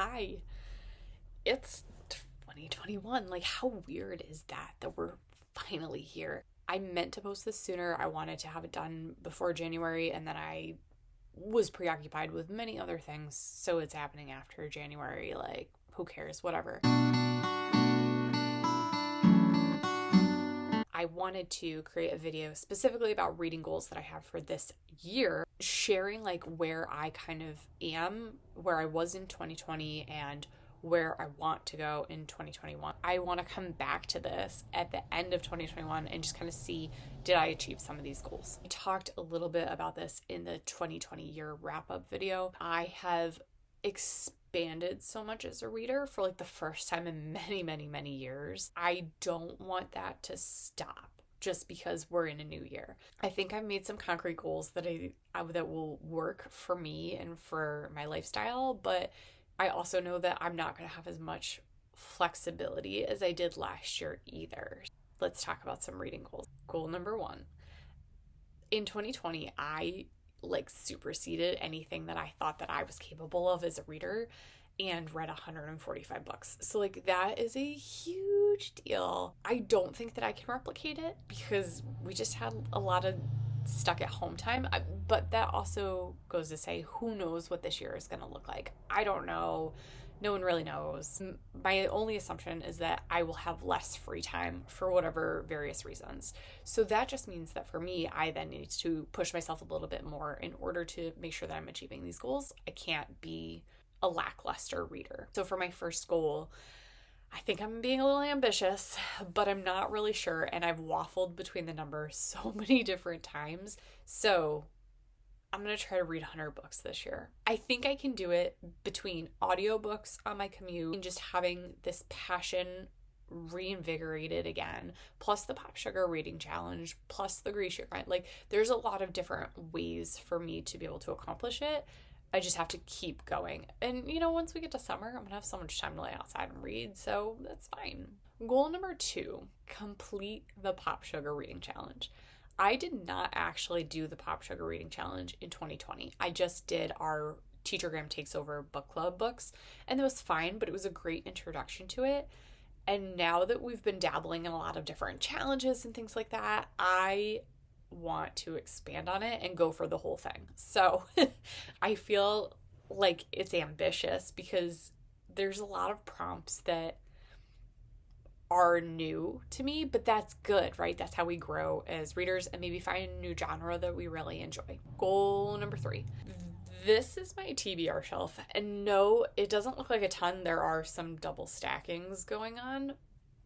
Hi, it's 2021. Like, how weird is that we're finally here? I meant to post this sooner. I wanted to have it done before January, and then I was preoccupied with many other things, so it's happening after January. Like, who cares? Whatever. I wanted to create a video specifically about reading goals that I have for this year, sharing like where I kind of am, where I was in 2020 and where I want to go in 2021. I want to come back to this at the end of 2021 and just kind of see, did I achieve some of these goals? I talked a little bit about this in the 2020 year wrap-up video. I have expanded so much as a reader for like the first time in many years. I don't want that to stop just because we're in a new year. I think I've made some concrete goals that that will work for me and for my lifestyle, but I also know that I'm not going to have as much flexibility as I did last year either. Let's talk about some reading goals. Goal number 1. In 2020, I superseded anything that I thought that I was capable of as a reader and read 145 books. So that is a huge deal. I don't think that I can replicate it because we just had a lot of stuck at home time, but that also goes to say, who knows what this year is going to look like? I don't know. No one really knows. My only assumption is that I will have less free time for whatever various reasons. So that just means that for me, I then need to push myself a little bit more in order to make sure that I'm achieving these goals. I can't be a lackluster reader. So for my first goal, I think I'm being a little ambitious, but I'm not really sure. And I've waffled between the numbers so many different times. So I'm going to try to read 100 books this year. I think I can do it between audiobooks on my commute and just having this passion reinvigorated again, plus the Pop Sugar Reading Challenge, plus the Grease Grind. There's a lot of different ways for me to be able to accomplish it. I just have to keep going. And, once we get to summer, I'm going to have so much time to lay outside and read, so that's fine. Goal number 2, complete the Pop Sugar Reading Challenge. I did not actually do the Pop Sugar Reading Challenge in 2020. I just did our Teachergram Takes Over book club books, and it was fine, but it was a great introduction to it. And now that we've been dabbling in a lot of different challenges and things like that, I want to expand on it and go for the whole thing. So I feel like it's ambitious because there's a lot of prompts that are new to me, but that's good, right? That's how we grow as readers and maybe find a new genre that we really enjoy. Goal number 3. This is my TBR shelf, and no, it doesn't look like a ton. There are some double stackings going on,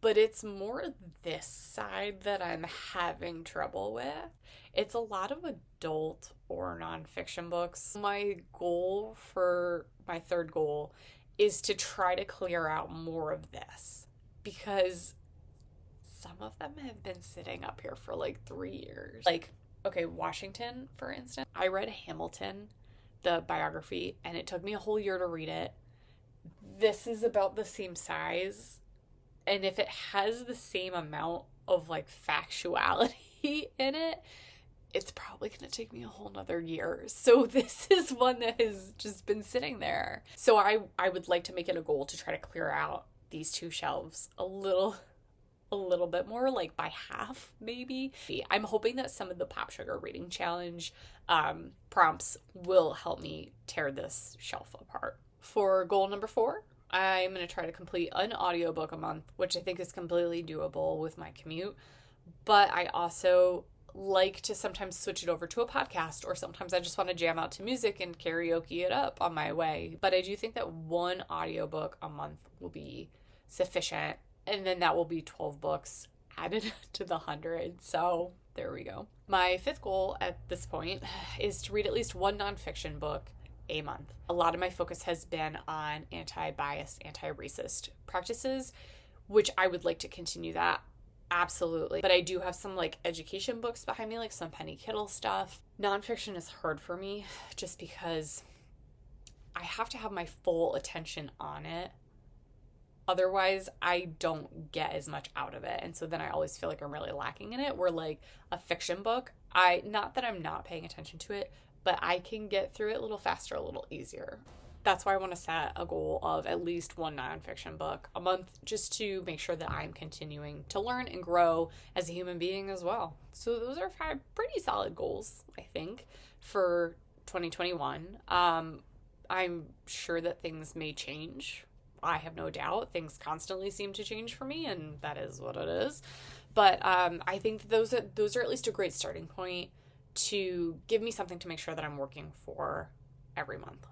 but it's more this side that I'm having trouble with. It's a lot of adult or nonfiction books. My goal for my third goal is to try to clear out more of this because some of them have been sitting up here for 3 years. Washington, for instance. I read Hamilton, the biography, and it took me a whole year to read it. This is about the same size. And if it has the same amount of factuality in it, it's probably going to take me a whole nother year. So this is one that has just been sitting there. So I would like to make it a goal to try to clear out these 2 shelves a little bit more, by half maybe. I'm hoping that some of the Pop Sugar Reading Challenge prompts will help me tear this shelf apart. For goal number 4, I'm going to try to complete an audiobook a month, which I think is completely doable with my commute. But I also like to sometimes switch it over to a podcast, or sometimes I just want to jam out to music and karaoke it up on my way. But I do think that 1 audiobook a month will be sufficient, and then that will be 12 books added to the 100. So there we go. My 5th goal at this point is to read at least 1 nonfiction book a month. A lot of my focus has been on anti-bias, anti-racist practices, which I would like to continue that. Absolutely. But I do have some education books behind me, some Penny Kittle stuff. Nonfiction is hard for me just because I have to have my full attention on it. Otherwise, I don't get as much out of it. And so then I always feel like I'm really lacking in it. Where a fiction book, not that I'm not paying attention to it, but I can get through it a little faster, a little easier. That's why I want to set a goal of at least one nonfiction book a month, just to make sure that I'm continuing to learn and grow as a human being as well. So those are 5 pretty solid goals, I think, for 2021. I'm sure that things may change. I have no doubt. Things constantly seem to change for me, and that is what it is. But I think those are at least a great starting point to give me something to make sure that I'm working for every month.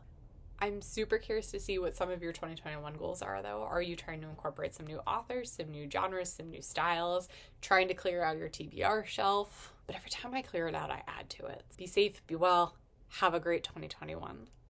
I'm super curious to see what some of your 2021 goals are, though. Are you trying to incorporate some new authors, some new genres, some new styles, trying to clear out your TBR shelf? But every time I clear it out, I add to it. Be safe, be well, have a great 2021.